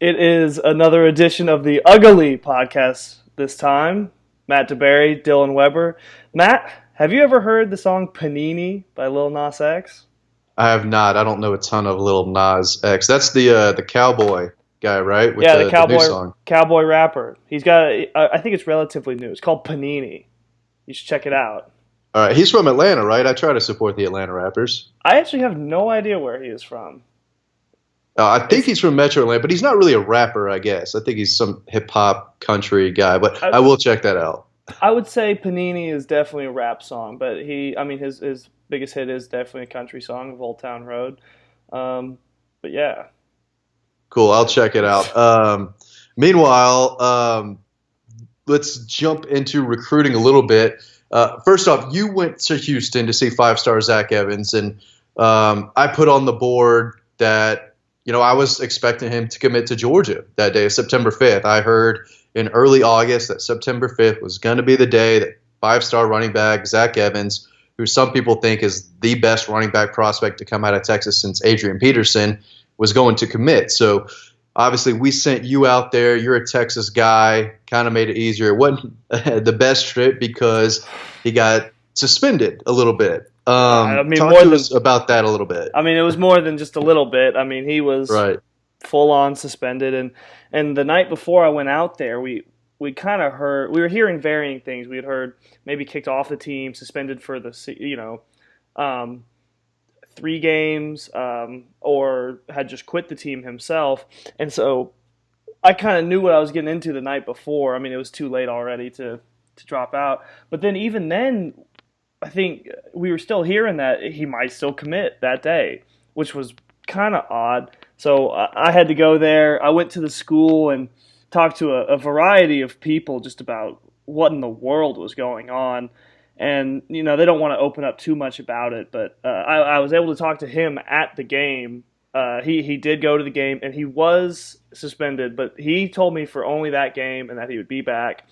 It is another edition of the UGAly podcast this time. Matt DeBary, Dylan Weber. Matt, have you ever heard the song Panini by Lil Nas X? I have not. I don't know a ton of Lil Nas X. That's the cowboy guy, right? With the new song. Cowboy rapper. He's got, I think it's relatively new. It's called Panini. You should check it out. All right, he's from Atlanta, right? I try to support the Atlanta rappers. I actually have no idea where he is from. I think he's from Metro Atlanta, but he's not really a rapper, I guess. I think he's some hip-hop country guy, but I will check that out. I would say Panini is definitely a rap song, but his biggest hit is definitely a country song of Old Town Road. But yeah. Cool, I'll check it out. Meanwhile, let's jump into recruiting a little bit. First off, you went to Houston to see five-star Zach Evans, and I put on the board that I was expecting him to commit to Georgia that day, September 5th. I heard in early August that September 5th was going to be the day that five-star running back Zach Evans, who some people think is the best running back prospect to come out of Texas since Adrian Peterson, was going to commit. So obviously we sent you out there. You're a Texas guy, kind of made it easier. It wasn't the best trip because he got suspended a little bit. Talk to us about that a little bit. I mean, it was more than just a little bit. I mean, he was full on suspended, and the night before I went out there, we kind of heard, we were hearing varying things. We had heard maybe kicked off the team, suspended for the 3 games, or had just quit the team himself. And so I kind of knew what I was getting into the night before. I mean, it was too late already to drop out. But then even then, I think we were still hearing that he might still commit that day, which was kind of odd. So I had to go there. I went to the school and talked to a variety of people just about what in the world was going on. And, they don't want to open up too much about it, but I was able to talk to him at the game. He did go to the game, and he was suspended, but he told me for only that game and that he would be back.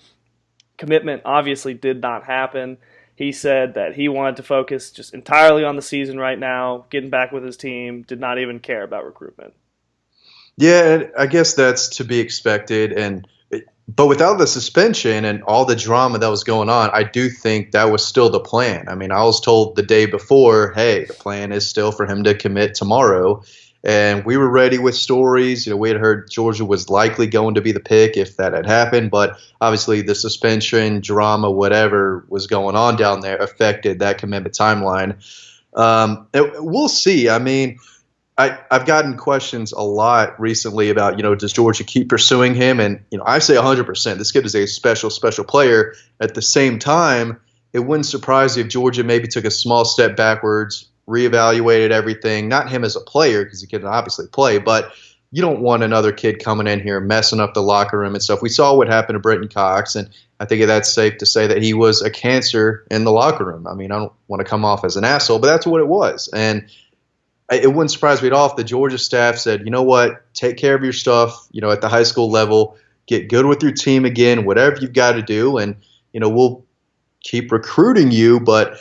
Commitment obviously did not happen. He said that he wanted to focus just entirely on the season right now, getting back with his team, did not even care about recruitment. Yeah, I guess that's to be expected. But without the suspension and all the drama that was going on, I do think that was still the plan. I mean, I was told the day before, hey, the plan is still for him to commit tomorrow. And we were ready with stories. We had heard Georgia was likely going to be the pick if that had happened. But obviously the suspension, drama, whatever was going on down there affected that commitment timeline. We'll see. I mean, I've gotten questions a lot recently about, does Georgia keep pursuing him? And, I say 100%. This kid is a special, special player. At the same time, it wouldn't surprise me if Georgia maybe took a small step backwards, reevaluated everything, not him as a player because he can obviously play, but you don't want another kid coming in here messing up the locker room and stuff. We saw what happened to Brenton Cox, and I think that's safe to say that he was a cancer in the locker room. I mean, I don't want to come off as an asshole, but that's what it was. And it wouldn't surprise me at all if the Georgia staff said, you know what, take care of your stuff, at the high school level, get good with your team again, whatever you've got to do, and, we'll keep recruiting you, but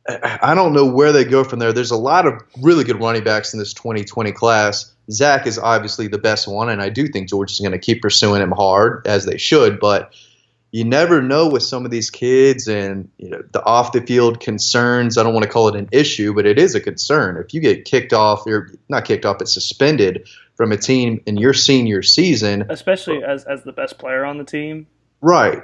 I don't know where they go from there. There's a lot of really good running backs in this 2020 class. Zach is obviously the best one, and I do think Georgia's going to keep pursuing him hard, as they should. But you never know with some of these kids and the off-the-field concerns. I don't want to call it an issue, but it is a concern. If you get kicked off, or not kicked off, but suspended from a team in your senior season. Especially as the best player on the team. Right.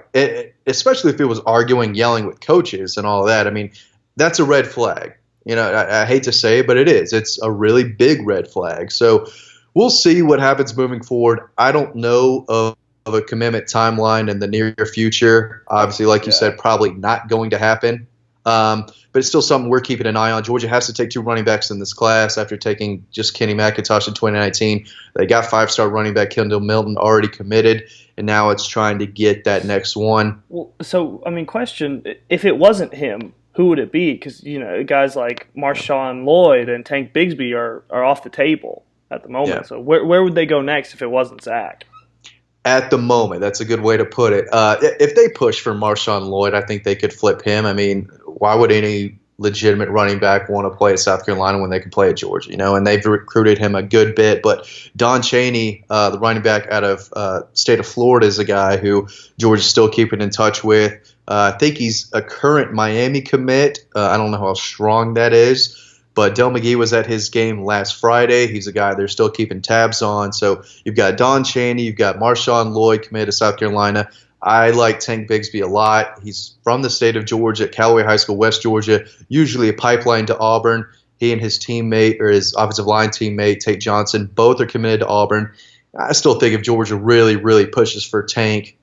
Especially if it was arguing, yelling with coaches and all of that. I mean, that's a red flag. I hate to say it, but it is. It's a really big red flag. So we'll see what happens moving forward. I don't know of a commitment timeline in the near future. Obviously, like you said, probably not going to happen. But it's still something we're keeping an eye on. Georgia has to take 2 running backs in this class after taking just Kenny McIntosh in 2019. They got 5-star running back Kendall Milton already committed, and now it's trying to get that next one. Well, so, I mean, question, if it wasn't him, who would it be? Because, guys like Marshawn Lloyd and Tank Bigsby are off the table at the moment. Yeah. So where would they go next if it wasn't Zach? At the moment, that's a good way to put it. If they push for Marshawn Lloyd, I think they could flip him. I mean, why would any legitimate running back want to play at South Carolina when they can play at Georgia, and they've recruited him a good bit. But Don Chaney, the running back out of state of Florida, is a guy who Georgia's still keeping in touch with. I think he's a current Miami commit. I don't know how strong that is. But Del McGee was at his game last Friday. He's a guy they're still keeping tabs on. So you've got Don Chaney, you've got Marshawn Lloyd committed to South Carolina. I like Tank Bigsby a lot. He's from the state of Georgia, at Callaway High School, West Georgia, usually a pipeline to Auburn. He and his teammate, or his offensive line teammate, Tate Johnson, both are committed to Auburn. I still think if Georgia really, really pushes for Tank,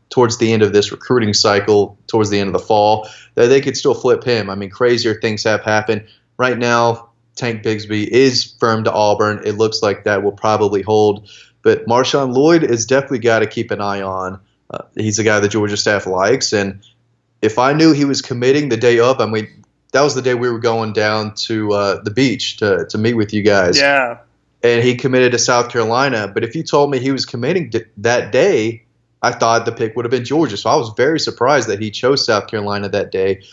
towards the end of this recruiting cycle, towards the end of the fall, that they could still flip him. I mean, crazier things have happened. Right now, Tank Bigsby is firm to Auburn. It looks like that will probably hold. But Marshawn Lloyd is definitely got to keep an eye on. He's a guy the Georgia staff likes. And if I knew he was committing the day of, that was the day we were going down to the beach to meet with you guys. Yeah. And he committed to South Carolina. But if you told me he was committing that day, I thought the pick would have been Georgia. So I was very surprised that he chose South Carolina that day.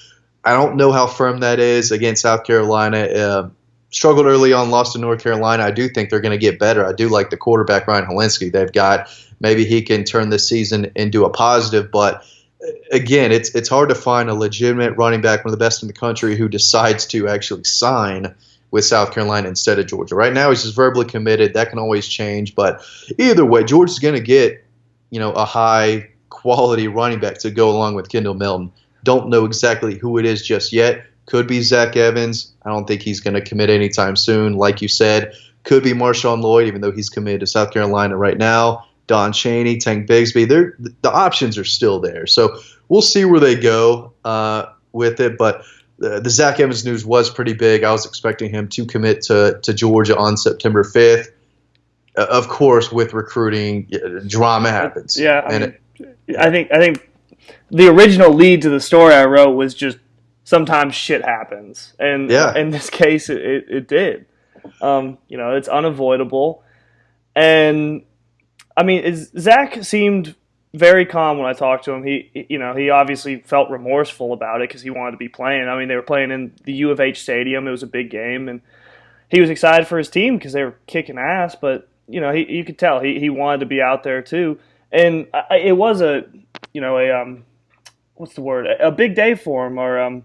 I don't know how firm that is against South Carolina. Struggled early on, lost to North Carolina. I do think they're going to get better. I do like the quarterback, Ryan Helinski, they've got. Maybe he can turn this season into a positive. But, again, it's hard to find a legitimate running back, one of the best in the country, who decides to actually sign with South Carolina instead of Georgia. Right now he's just verbally committed. That can always change. But either way, Georgia's going to get a high-quality running back to go along with Kendall Milton. Don't know exactly who it is just yet. Could be Zach Evans. I don't think he's going to commit anytime soon. Like you said, could be Marshawn Lloyd, even though he's committed to South Carolina right now. Don Chaney, Tank Bigsby. The options are still there. So we'll see where they go with it. But the Zach Evans news was pretty big. I was expecting him to commit to Georgia on September 5th. Of course, with recruiting, drama happens. Yeah, I think the original lead to the story I wrote was just sometimes shit happens, and in this case, it did. It's unavoidable, and Zach seemed very calm when I talked to him. He obviously felt remorseful about it because he wanted to be playing. They were playing in the U of H stadium. It was a big game, and he was excited for his team because they were kicking ass. But you could tell he wanted to be out there too, and it was what's the word? A big day for him, or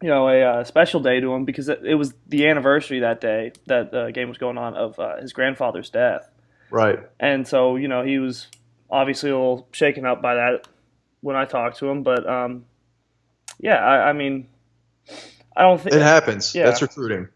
a special day to him, because it was the anniversary that day that the game was going on of his grandfather's death. Right. And so he was obviously a little shaken up by that when I talked to him, but I don't think it happens. Yeah. That's recruiting.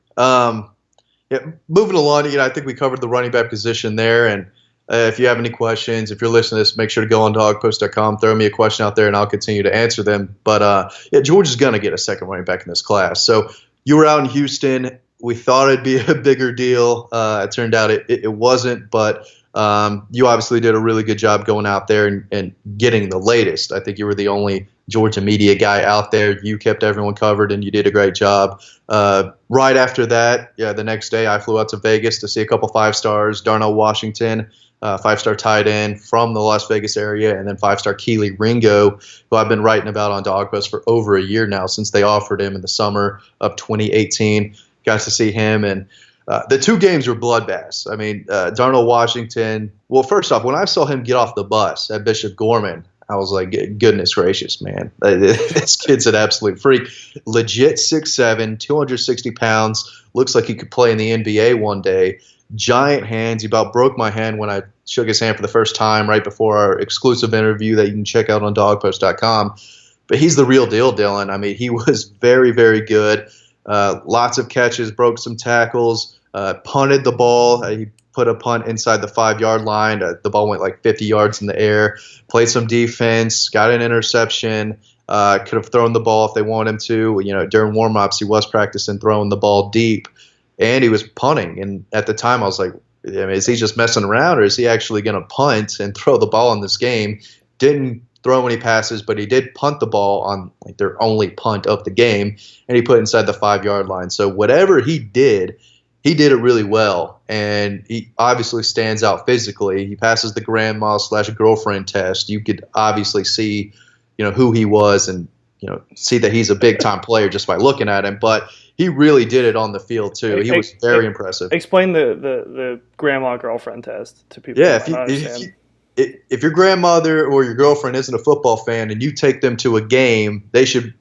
Moving along, I think we covered the running back position there, and if you have any questions, if you're listening to this, make sure to go on dawgpost.com, throw me a question out there, and I'll continue to answer them. But, Georgia's going to get a second running back in this class. So you were out in Houston. We thought it'd be a bigger deal. It turned out it wasn't, but you obviously did a really good job going out there and getting the latest. I think you were the only Georgia media guy out there. You kept everyone covered, and you did a great job. Right after that, the next day I flew out to Vegas to see a couple 5-stars, Darnell Washington, 5-star tight end from the Las Vegas area, and then 5-star Kelee Ringo, who I've been writing about on Dawg Post for over a year now, since they offered him in the summer of 2018. Got to see him, and the two games were bloodbaths. Darnell Washington, well, first off, when I saw him get off the bus at Bishop Gorman, I was like, goodness gracious, man. This kid's an absolute freak. Legit 6'7", 260 pounds. Looks like he could play in the NBA one day. Giant hands. He about broke my hand when I shook his hand for the first time right before our exclusive interview that you can check out on dawgpost.com. But he's the real deal, Dylan. He was very, very good. Lots of catches, broke some tackles, punted the ball. He put a punt inside the 5-yard line. The ball went like 50 yards in the air. Played some defense, got an interception. Could have thrown the ball if they wanted him to. During warm-ups, he was practicing throwing the ball deep, and he was punting. And at the time, I was like, is he just messing around, or is he actually going to punt and throw the ball in this game? Didn't throw any passes, but he did punt the ball on their only punt of the game, and he put it inside the 5-yard line. So whatever he did it really well, and he obviously stands out physically. He passes the grandma/girlfriend test. You could obviously see, who he was, and see that he's a big time player just by looking at him, but he really did it on the field too. He was very impressive. Explain the grandma girlfriend test to people. Yeah, if your grandmother or your girlfriend isn't a football fan and you take them to a game, they should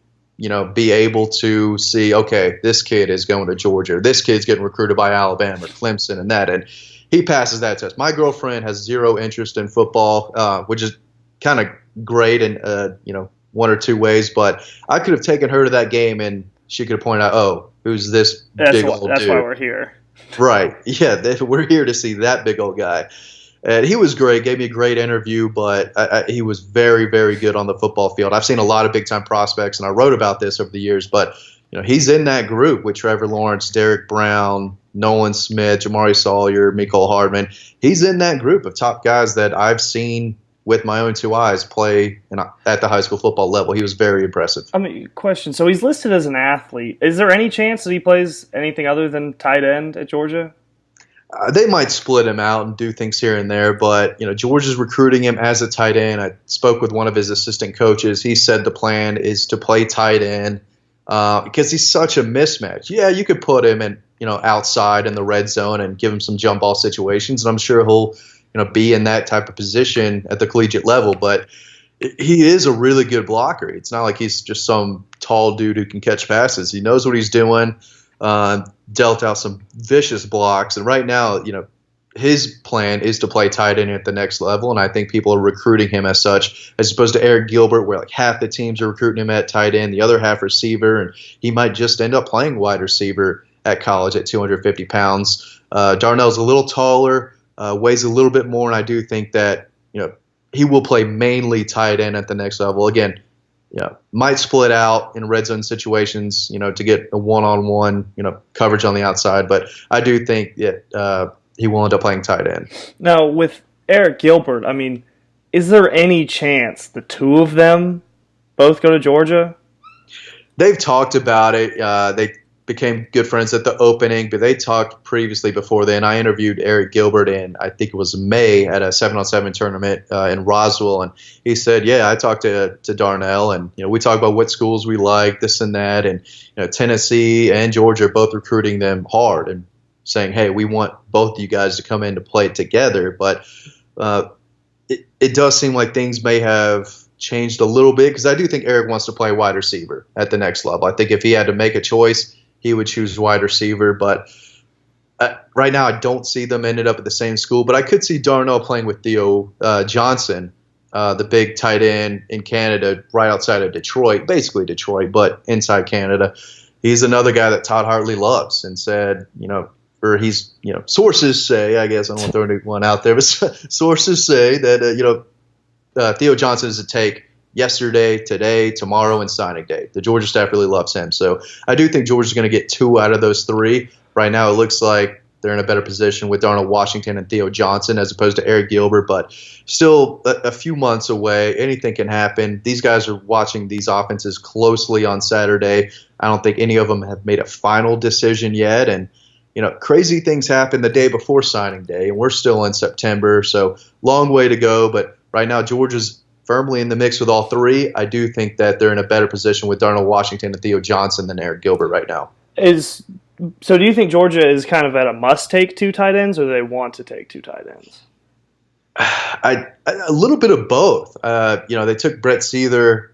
be able to see, okay, this kid is going to Georgia, this kid's getting recruited by Alabama, Clemson, and he passes that test. My girlfriend has zero interest in football, which is kind of great in one or two ways, but I could have taken her to that game and she could have pointed out, oh, who's this big old dude? That's why we're here. Right. Yeah, we're here to see that big old guy. And he was great, gave me a great interview, but he was very, very good on the football field. I've seen a lot of big-time prospects, and I wrote about this over the years, but he's in that group with Trevor Lawrence, Derek Brown, Nolan Smith, Jamari Sawyer, Mecole Hardman. He's in that group of top guys that I've seen with my own two eyes play at the high school football level. He was very impressive. Question. So he's listed as an athlete. Is there any chance that he plays anything other than tight end at Georgia? They might split him out and do things here and there, but Georgia's recruiting him as a tight end. I spoke with one of his assistant coaches. He said the plan is to play tight end because he's such a mismatch. Yeah, you could put him in outside in the red zone and give him some jump ball situations, and I'm sure he'll be in that type of position at the collegiate level. But he is a really good blocker. It's not like he's just some tall dude who can catch passes. He knows what he's doing. Dealt out some vicious blocks, and right now, his plan is to play tight end at the next level, and I think people are recruiting him as such, as opposed to Eric Gilbert, where like half the teams are recruiting him at tight end, the other half receiver, and he might just end up playing wide receiver at college at 250 pounds. Darnell's a little taller, weighs a little bit more, and I do think that he will play mainly tight end at the next level. Again, might split out in red zone situations, to get a one-on-one, coverage on the outside. But I do think that he will end up playing tight end. Now, with Eric Gilbert, is there any chance the two of them both go to Georgia? They've talked about it. They became good friends at the opening, but they talked previously before then. I interviewed Eric Gilbert in, I think it was May, at a 7-on-7 tournament in Roswell, and he said, yeah, I talked to Darnell, and we talked about what schools we like, this and that, and Tennessee and Georgia are both recruiting them hard and saying, hey, we want both of you guys to come in to play together. But it does seem like things may have changed a little bit, because I do think Eric wants to play wide receiver at the next level. I think if he had to make a choice, he would choose wide receiver, but right now I don't see them ended up at the same school. But I could see Darnell playing with Theo Johnson, the big tight end in Canada, right outside of Detroit, basically Detroit, but inside Canada. He's another guy that Todd Hartley loves and said, or he's, sources say, I guess I don't want to throw anyone out there, but sources say that, Theo Johnson is a take yesterday, today, tomorrow, and signing day. The Georgia staff really loves him. So I do think Georgia's going to get 2 out of those 3. Right now it looks like they're in a better position with Darnell Washington and Theo Johnson as opposed to Eric Gilbert, but still a few months away. Anything can happen. These guys are watching these offenses closely on Saturday. I don't think any of them have made a final decision yet. And, crazy things happen the day before signing day, and we're still in September, so long way to go. But right now Georgia's firmly in the mix with all 3. I do think that they're in a better position with Darnell Washington and Theo Johnson than Eric Gilbert right now. So do you think Georgia is kind of at a must-take 2 tight ends, or do they want to take 2 tight ends? A little bit of both. They took Brett Seether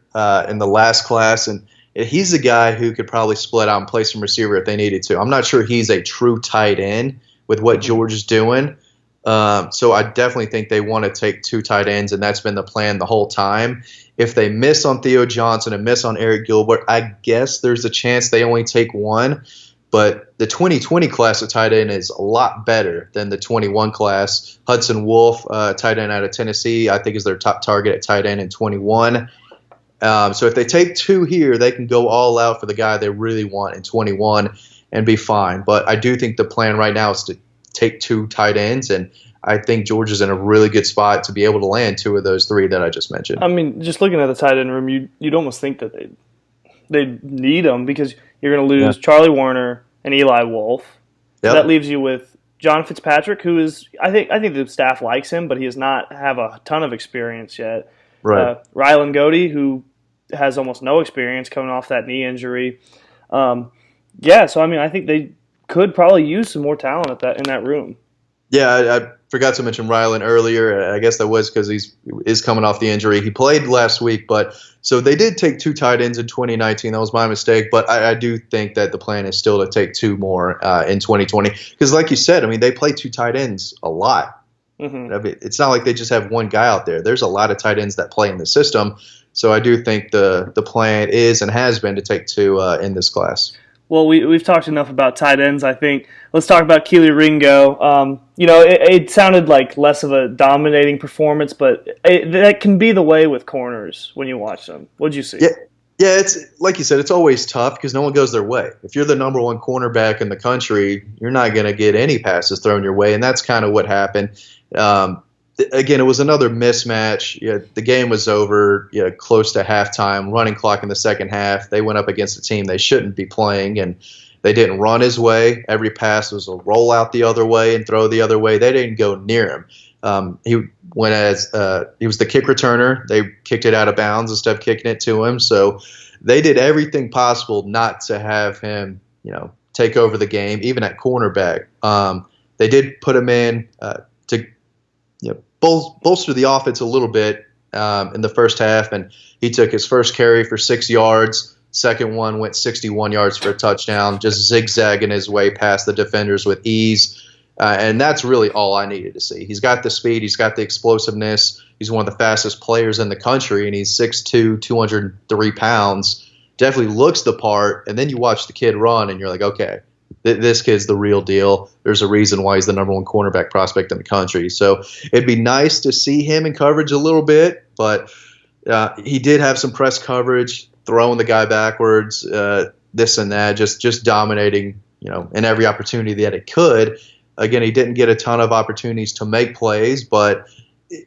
in the last class, and he's a guy who could probably split out and play some receiver if they needed to. I'm not sure he's a true tight end with what Georgia's doing. So I definitely think they want to take 2 tight ends, and that's been the plan the whole time. If they miss on Theo Johnson and miss on Eric Gilbert, I guess there's a chance they only take 1. But the 2020 class of tight end is a lot better than the 21 class. Hudson Wolf, tight end out of Tennessee, I think is their top target at tight end in 21. So if they take 2 here, they can go all out for the guy they really want in 21 and be fine. But I do think the plan right now is to take 2 tight ends, and I think Georgia's in a really good spot to be able to land 2 of those 3 that I just mentioned. Just looking at the tight end room, you'd almost think that they need them, because you're going to lose Charlie Warner and Eli Wolf. So that leaves you with John Fitzpatrick, who is I think the staff likes him, but he does not have a ton of experience yet. Right. Rylan Godey, who has almost no experience coming off that knee injury. Yeah, so I mean, I think they could probably use some more talent in that room. Yeah, I forgot to mention Ryland earlier. I guess that was because he is coming off the injury. He played last week, but so they did take 2 tight ends in 2019. That was my mistake, but I do think that the plan is still to take 2 more in 2020 because, like you said, I mean, they play 2 tight ends a lot. Mm-hmm. I mean, it's not like they just have one guy out there. There's a lot of tight ends that play in the system. So I do think the plan is and has been to take 2 in this class. Well, we've talked enough about tight ends. I think let's talk about Kelee Ringo. It sounded like less of a dominating performance, but that can be the way with corners when you watch them. What'd you see? Yeah, it's like you said, it's always tough because no one goes their way. If you're the number 1 cornerback in the country, you're not going to get any passes thrown your way, and that's kind of what happened. Again, it was another mismatch. Yeah, the game was over close to halftime, running clock in the second half. They went up against a team they shouldn't be playing, and they didn't run his way. Every pass was a roll out the other way and throw the other way. They didn't go near him. He was the kick returner. They kicked it out of bounds instead of kicking it to him. So they did everything possible not to have him, take over the game, even at cornerback. They did put him in to bolster the offense a little bit in the first half, and he took his first carry for 6 yards. Second one went 61 yards for a touchdown, just zigzagging his way past the defenders with ease. And that's really all I needed to see. He's got the speed. He's got the explosiveness. He's one of the fastest players in the country, and he's 6'2", 203 pounds. Definitely looks the part. And then you watch the kid run, and you're like, okay, this kid's the real deal. There's a reason why he's the number 1 cornerback prospect in the country. So it'd be nice to see him in coverage a little bit, but he did have some press coverage, throwing the guy backwards, this and that, just dominating, in every opportunity that it could. Again, he didn't get a ton of opportunities to make plays, but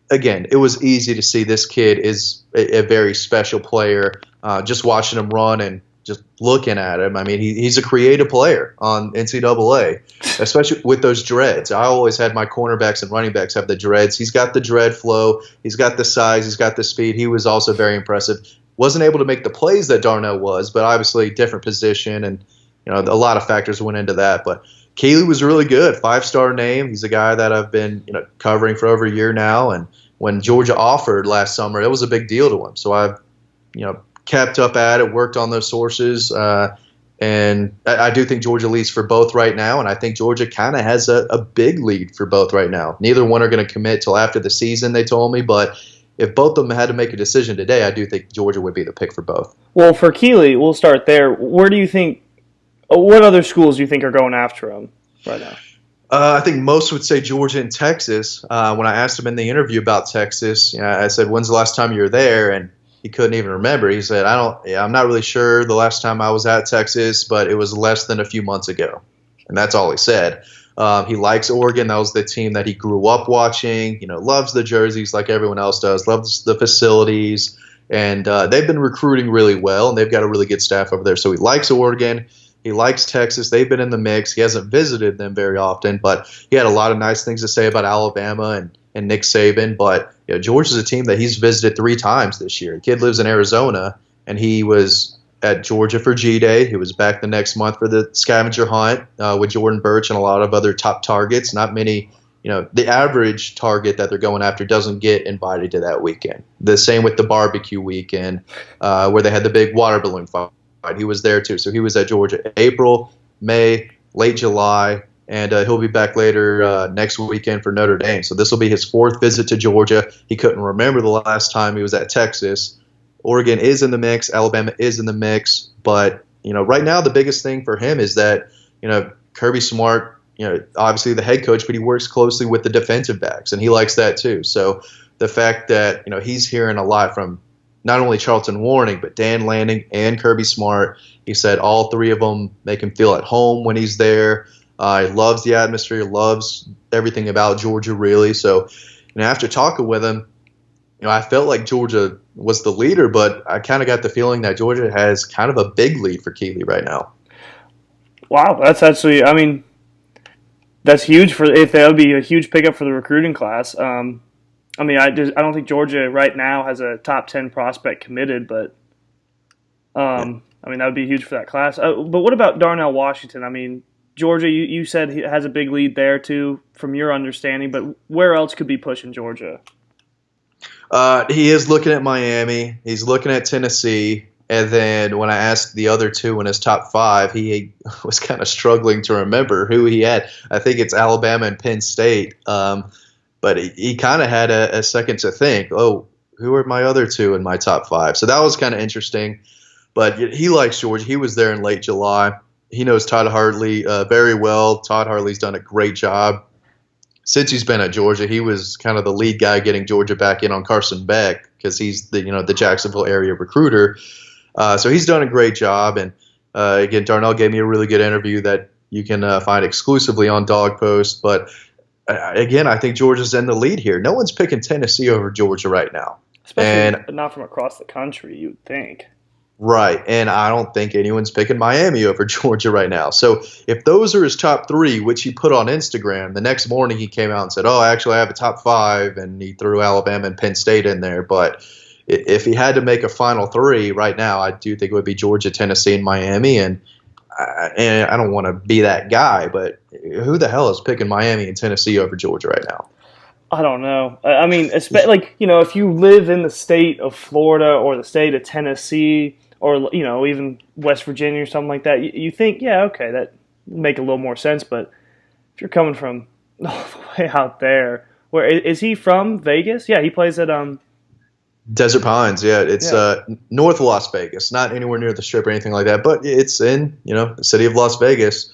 again, it was easy to see this kid is a very special player. Just watching him run and just looking at him, I mean, he's a creative player on NCAA, especially with those dreads. I always had my cornerbacks and running backs have the dreads. He's got the dread flow. He's got the size. He's got the speed. He was also very impressive. Wasn't able to make the plays that Darnell was, but obviously different position, and a lot of factors went into that. But Kelee was really good. 5-star name. He's a guy that I've been covering for over a year now, and when Georgia offered last summer, it was a big deal to him. So I've kept up at it, worked on those sources, and I do think Georgia leads for both right now, and I think Georgia kind of has a big lead for both right now. Neither one are going to commit till after the season, they told me, but if both of them had to make a decision today, I do think Georgia would be the pick for both. Well, for Kelee, we'll start there. Where do you think? What other schools do you think are going after him right now? I think most would say Georgia and Texas. When I asked him in the interview about Texas, I said, "When's the last time you were there?" And he couldn't even remember. He said, I'm not really sure the last time I was at Texas, but it was less than a few months ago." And that's all he said. He likes Oregon. That was the team that he grew up watching. Loves the jerseys like everyone else does. Loves the facilities. And they've been recruiting really well, and they've got a really good staff over there. So he likes Oregon. He likes Texas. They've been in the mix. He hasn't visited them very often, but he had a lot of nice things to say about Alabama and Nick Saban. But Georgia's a team that he's visited 3 times this year. The kid lives in Arizona, and he was at Georgia for G-Day. He was back the next month for the scavenger hunt with Jordan Birch and a lot of other top targets. Not many, the average target that they're going after doesn't get invited to that weekend. The same with the barbecue weekend where they had the big water balloon fight. He was there too. So he was at Georgia April, May, late July, and he'll be back later next weekend for Notre Dame. So this will be his 4th visit to Georgia. He couldn't remember the last time he was at Texas. Oregon is in the mix. Alabama is in the mix. But, right now the biggest thing for him is that, Kirby Smart, obviously the head coach, but he works closely with the defensive backs, and he likes that too. So the fact that, he's hearing a lot from not only Charlton Warning, but Dan Lanning and Kirby Smart. He said all 3 of them make him feel at home when he's there. He loves the atmosphere, loves everything about Georgia, really. So, after talking with him, I felt like Georgia was the leader, but I kind of got the feeling that Georgia has kind of a big lead for Kelee right now. Wow, that's actually, that's huge if that would be a huge pickup for the recruiting class. I don't think Georgia right now has a top 10 prospect committed, but Yeah. I mean, that would be huge for that class. But what about Darnell Washington? I mean, Georgia, you said he has a big lead there too, from your understanding. But where else could be pushing Georgia? He is looking at Miami. He's looking at Tennessee. And then when I asked the other two in his top five, he was kind of struggling to remember who he had. I think it's Alabama and Penn State. But he kind of had a second to think, oh, who are my other two in my top five? So that was kind of interesting. But he likes Georgia. He was there in late July. He knows Todd Hartley very well. Todd Hartley's done a great job since he's been at Georgia. He was kind of the lead guy getting Georgia back in on Carson Beck because he's the Jacksonville area recruiter. So he's done a great job. And again, Darnell gave me a really good interview that you can find exclusively on Dawg Post. But again, I think Georgia's in the lead here. No one's picking Tennessee over Georgia right now. Especially not from across the country, you would think. Right, and I don't think anyone's picking Miami over Georgia right now. So if those are his top three, which he put on Instagram, the next morning he came out and said, oh, actually I have a top five, and he threw Alabama and Penn State in there. But if he had to make a final three right now, I do think it would be Georgia, Tennessee, and Miami. And I don't want to be that guy, but who the hell is picking Miami and Tennessee over Georgia right now? I don't know. I mean, if you live in the state of Florida or the state of Tennessee, or even West Virginia or something like that, you think, yeah, okay, that would make a little more sense. But if you're coming from all the way out there, where is he from? Vegas? Yeah, he plays at Desert Pines. Yeah, it's north of Las Vegas, not anywhere near the Strip or anything like that, but it's in the city of Las Vegas.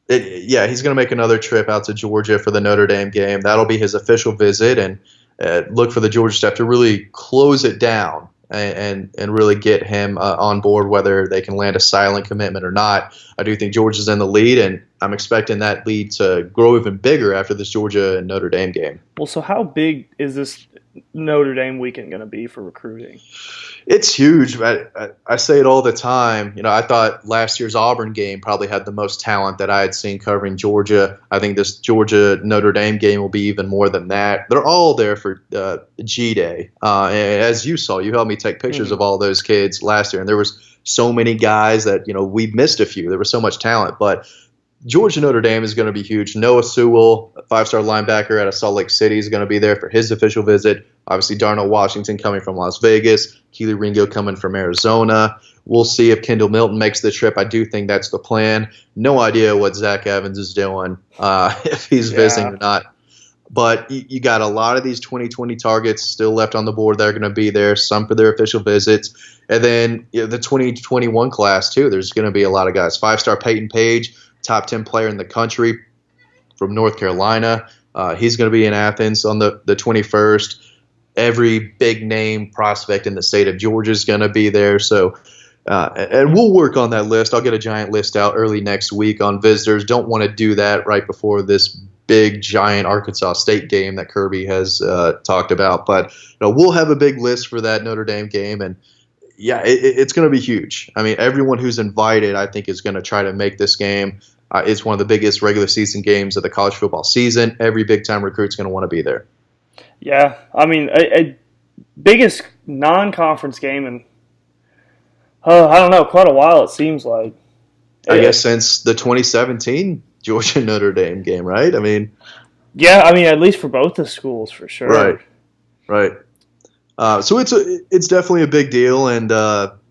He's going to make another trip out to Georgia for the Notre Dame game. That'll be his official visit, and look for the Georgia staff to really close it down and really get him on board, whether they can land a silent commitment or not. I do think Georgia's in the lead, and I'm expecting that lead to grow even bigger after this Georgia and Notre Dame game. Well, so how big is this Notre Dame weekend going to be for recruiting? It's huge. I say it all the time. I thought last year's Auburn game probably had the most talent that I had seen covering Georgia. I think this Georgia-Notre Dame game will be even more than that. They're all there for G-Day. As you saw, you helped me take pictures of all those kids last year, and there was so many guys that, we missed a few. There was so much talent, but Georgia-Notre Dame is going to be huge. Noah Sewell, a five-star linebacker out of Salt Lake City, is going to be there for his official visit. Obviously, Darnell Washington coming from Las Vegas. Kelee Ringo coming from Arizona. We'll see if Kendall Milton makes the trip. I do think that's the plan. No idea what Zach Evans is doing, if he's visiting or not. But you got a lot of these 2020 targets still left on the board that are going to be there, some for their official visits. And then the 2021 class, too. There's going to be a lot of guys. Five-star Peyton Page, top 10 player in the country from North Carolina. He's going to be in Athens on the 21st. Every big name prospect in the state of Georgia is going to be there. So, and we'll work on that list. I'll get a giant list out early next week on visitors. Don't want to do that right before this big, giant Arkansas State game that Kirby has talked about. But we'll have a big list for that Notre Dame game. And, it's going to be huge. I mean, everyone who's invited, I think, is going to try to make this game. It's one of the biggest regular season games of the college football season. Every big-time recruit's going to want to be there. Yeah, I mean, a biggest non-conference game in, I don't know, quite a while it seems like. I guess since the 2017 Georgia-Notre Dame game, right? I mean, yeah, at least for both the schools, for sure. Right. So it's definitely a big deal, and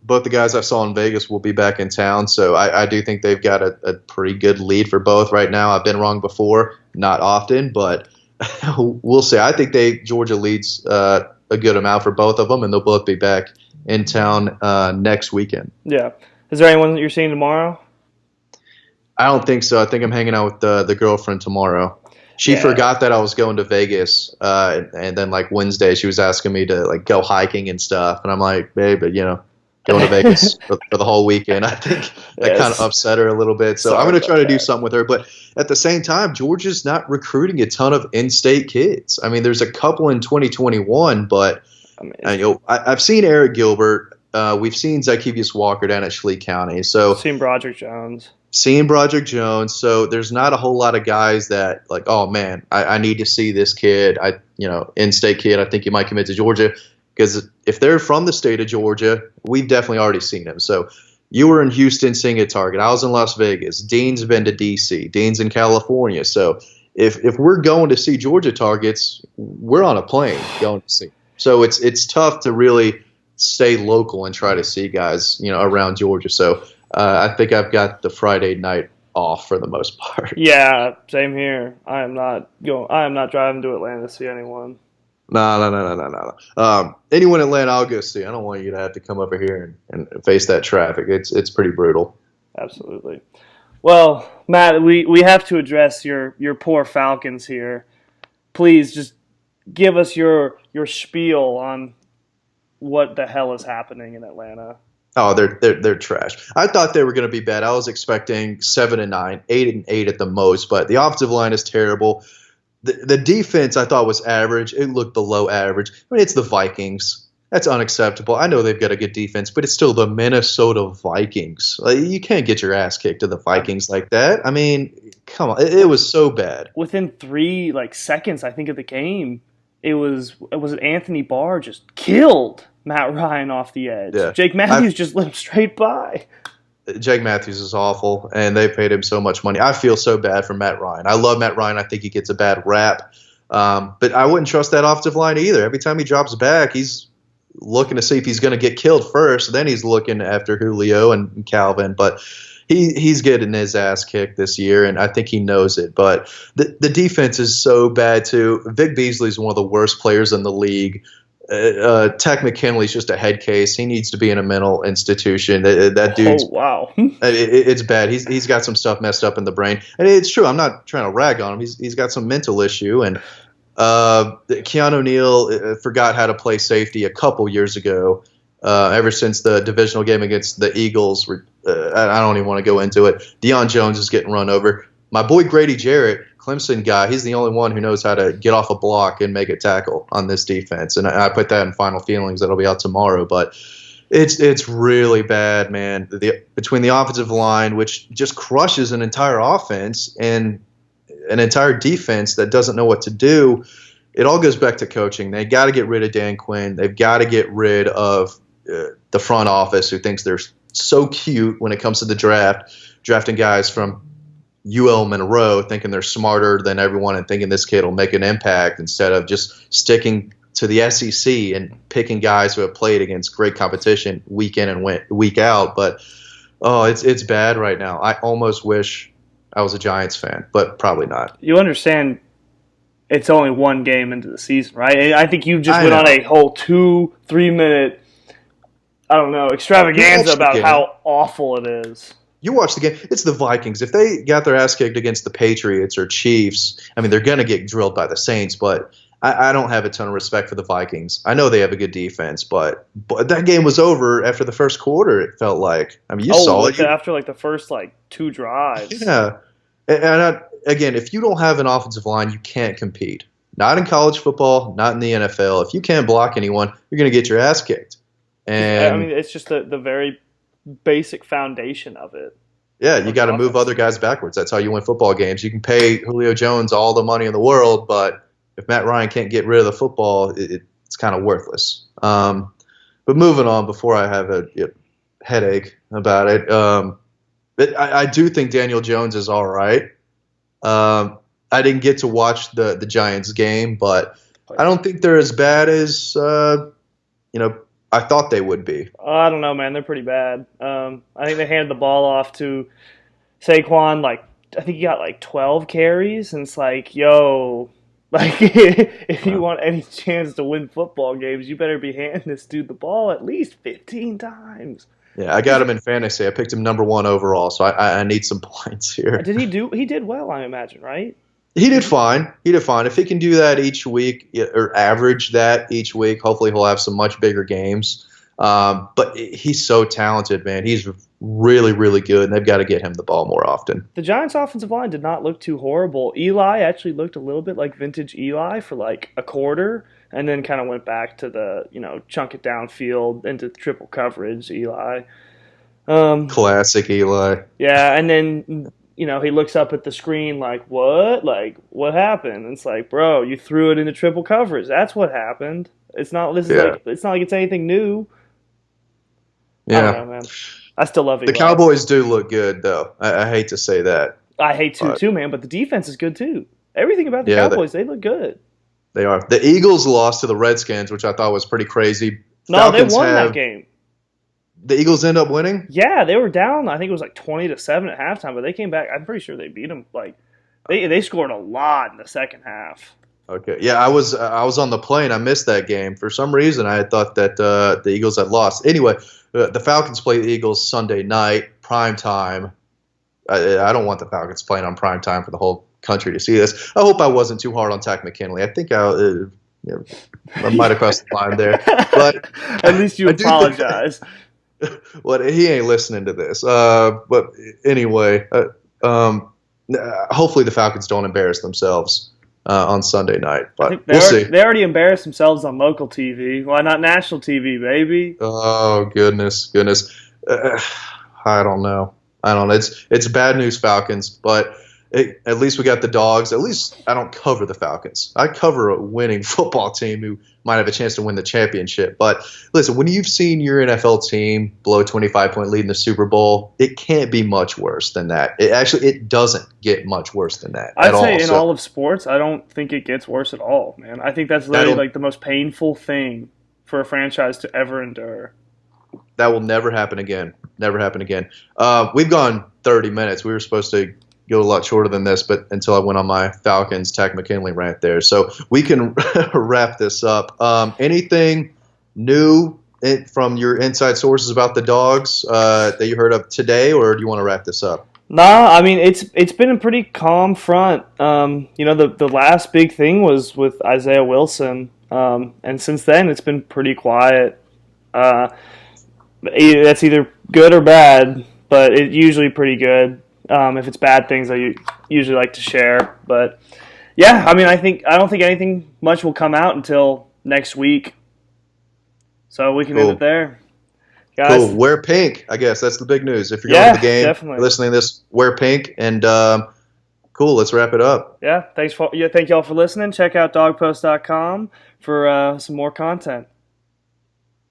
both the guys I saw in Vegas will be back in town, so I do think they've got a pretty good lead for both right now. I've been wrong before, not often, but we'll see. I think Georgia leads a good amount for both of them, and they'll both be back in town next weekend. Yeah. Is there anyone that you're seeing tomorrow? I don't think so. I think I'm hanging out with the girlfriend tomorrow. She forgot that I was going to Vegas, and then Wednesday she was asking me to go hiking and stuff, and I'm like, babe, but going to Vegas for the whole weekend. I think that kind of upset her a little bit. So I'm going to try to do something with her. But at the same time, Georgia's not recruiting a ton of in-state kids. I mean, there's a couple in 2021, but I've seen Eric Gilbert. We've seen Zykevius Walker down at Schley County. So seen Broderick Jones. So there's not a whole lot of guys that oh man, I need to see this kid. In-state kid. I think he might commit to Georgia. because if they're from the state of Georgia, we've definitely already seen them. So you were in Houston seeing a target. I was in Las Vegas. Dean's been to D.C. Dean's in California. So if we're going to see Georgia targets, we're on a plane going to see. So it's tough to really stay local and try to see guys, around Georgia. So I think I've got the Friday night off for the most part. Yeah, same here. I am not driving to Atlanta to see anyone. No. Anyone in Atlanta, I'll go see. I don't want you to have to come over here and face that traffic. It's pretty brutal. Absolutely. Well, Matt, we have to address your poor Falcons here. Please just give us your spiel on what the hell is happening in Atlanta. Oh, they're trash. I thought they were going to be bad. I was expecting 7-9, 8-8 at the most, but the offensive line is terrible. The defense I thought was average. It looked below average. I mean, it's the Vikings. That's unacceptable. I know they've got a good defense, but it's still the Minnesota Vikings. You can't get your ass kicked to the Vikings like that. I mean, come on. It was so bad. Within 3 seconds, I think, of the game, it was Anthony Barr just killed Matt Ryan off the edge. Yeah. Jake Matthews just let him straight by. Jake Matthews is awful, and they paid him so much money. I feel so bad for Matt Ryan. I love Matt Ryan. I think he gets a bad rap. But I wouldn't trust that offensive line either. Every time he drops back, he's looking to see if he's going to get killed first. Then he's looking after Julio and Calvin. But he's getting his ass kicked this year, and I think he knows it. But the defense is so bad, too. Vic Beasley's one of the worst players in the league. Tech McKinley's just a head case. He needs to be in a mental institution. That dude's wow. It's bad. He's got some stuff messed up in the brain, and it's true. I'm not trying to rag on him. He's got some mental issue, and Keanu Neal forgot how to play safety a couple years ago. Ever since the divisional game against the Eagles, I don't even want to go into it. Deion Jones is getting run over. My boy Grady Jarrett, Clemson guy, he's the only one who knows how to get off a block and make a tackle on this defense. And I put that in Final Feelings. That'll be out tomorrow. But it's really bad, man. Between the offensive line, which just crushes an entire offense, and an entire defense that doesn't know what to do, it all goes back to coaching. They got to get rid of Dan Quinn. They've got to get rid of the front office, who thinks they're so cute when it comes to the draft, drafting guys from UL Monroe, thinking they're smarter than everyone and thinking this kid will make an impact, instead of just sticking to the SEC and picking guys who have played against great competition week in and week out. But it's bad right now. I almost wish I was a Giants fan, but probably not. You understand it's only one game into the season, right? I think you just went on a whole 2-3 minute, extravaganza about how awful it is. You watch the game. It's the Vikings. If they got their ass kicked against the Patriots or Chiefs, I mean, they're going to get drilled by the Saints, but I don't have a ton of respect for the Vikings. I know they have a good defense, but that game was over after the first quarter, it felt like. I mean, you saw it. After the first 2 drives. Yeah. And again, if you don't have an offensive line, you can't compete. Not in college football, not in the NFL. If you can't block anyone, you're going to get your ass kicked. And I mean, it's just the very basic foundation of it. Yeah, you got to move other guys backwards. That's how you win football games. You can pay Julio Jones all the money in the world, but if Matt Ryan can't get rid of the football, it's kind of worthless. But moving on, before I have a headache about it, I do think Daniel Jones is all right. I didn't get to watch the Giants game, but I don't think they're as bad as I thought they would be. I don't know, man. They're pretty bad. I think they handed the ball off to Saquon. I think he got 12 carries, and it's if you want any chance to win football games, you better be handing this dude the ball at least 15 times. Yeah, I got him in fantasy. I picked him number 1 overall, so I need some points here. He did well, I imagine, right? He did fine. If he can do that each week, or average that each week, hopefully he'll have some much bigger games. But he's so talented, man. He's really, really good, and they've got to get him the ball more often. The Giants' offensive line did not look too horrible. Eli actually looked a little bit like vintage Eli for a quarter, and then kind of went back to the, chunk it downfield into triple coverage Eli. Classic Eli. Yeah, and then he looks up at the screen like, what? Like, what happened? And it's like, bro, you threw it into triple coverage. That's what happened. It's not it's not like it's anything new. Yeah. I don't know, man. I still love The Eli. Cowboys do look good, though. I hate to say that. I hate too, man, but the defense is good too. Everything about the Cowboys, they look good. They are. The Eagles lost to the Redskins, which I thought was pretty crazy. No, Falcons they won that game. The Eagles end up winning? Yeah, they were down. I think it was like 20-7 at halftime, but they came back. I'm pretty sure they beat them. Like they scored a lot in the second half. Okay. Yeah, I was on the plane. I missed that game. For some reason, I had thought that the Eagles had lost. Anyway, the Falcons play the Eagles Sunday night, prime time. I don't want the Falcons playing on prime time for the whole country to see this. I hope I wasn't too hard on Takk McKinley. I think I might have crossed the line there. But at least you apologize. Well, he ain't listening to this. But anyway, hopefully the Falcons don't embarrass themselves on Sunday night. But we'll see. They already embarrassed themselves on local TV. Why not national TV, baby? Oh, goodness. I don't know. It's bad news, Falcons, but at least we got the Dogs. At least I don't cover the Falcons. I cover a winning football team who might have a chance to win the championship. But listen, when you've seen your NFL team blow a 25-point lead in the Super Bowl, it can't be much worse than that. It doesn't get much worse than that. I'd say in all of sports, I don't think it gets worse at all, man. I think that's literally like the most painful thing for a franchise to ever endure. That will never happen again. Never happen again. We've gone 30 minutes. We were supposed to go a lot shorter than this, but until I went on my Falcons Takk McKinley rant there. So we can wrap this up. Anything new from your inside sources about the Dogs that you heard of today, or do you want to wrap this up? Nah, I mean it's been a pretty calm front. The last big thing was with Isaiah Wilson, and since then it's been pretty quiet. That's either good or bad, but it's usually pretty good. If it's bad things, I usually like to share. But yeah, I mean, I don't think anything much will come out until next week. So we can end it there. Guys. Cool. Wear pink, I guess. That's the big news. If you're going to the game, definitely. Listening to this, wear pink. And cool, let's wrap it up. Yeah, thank y'all for listening. Check out dawgpost.com for some more content.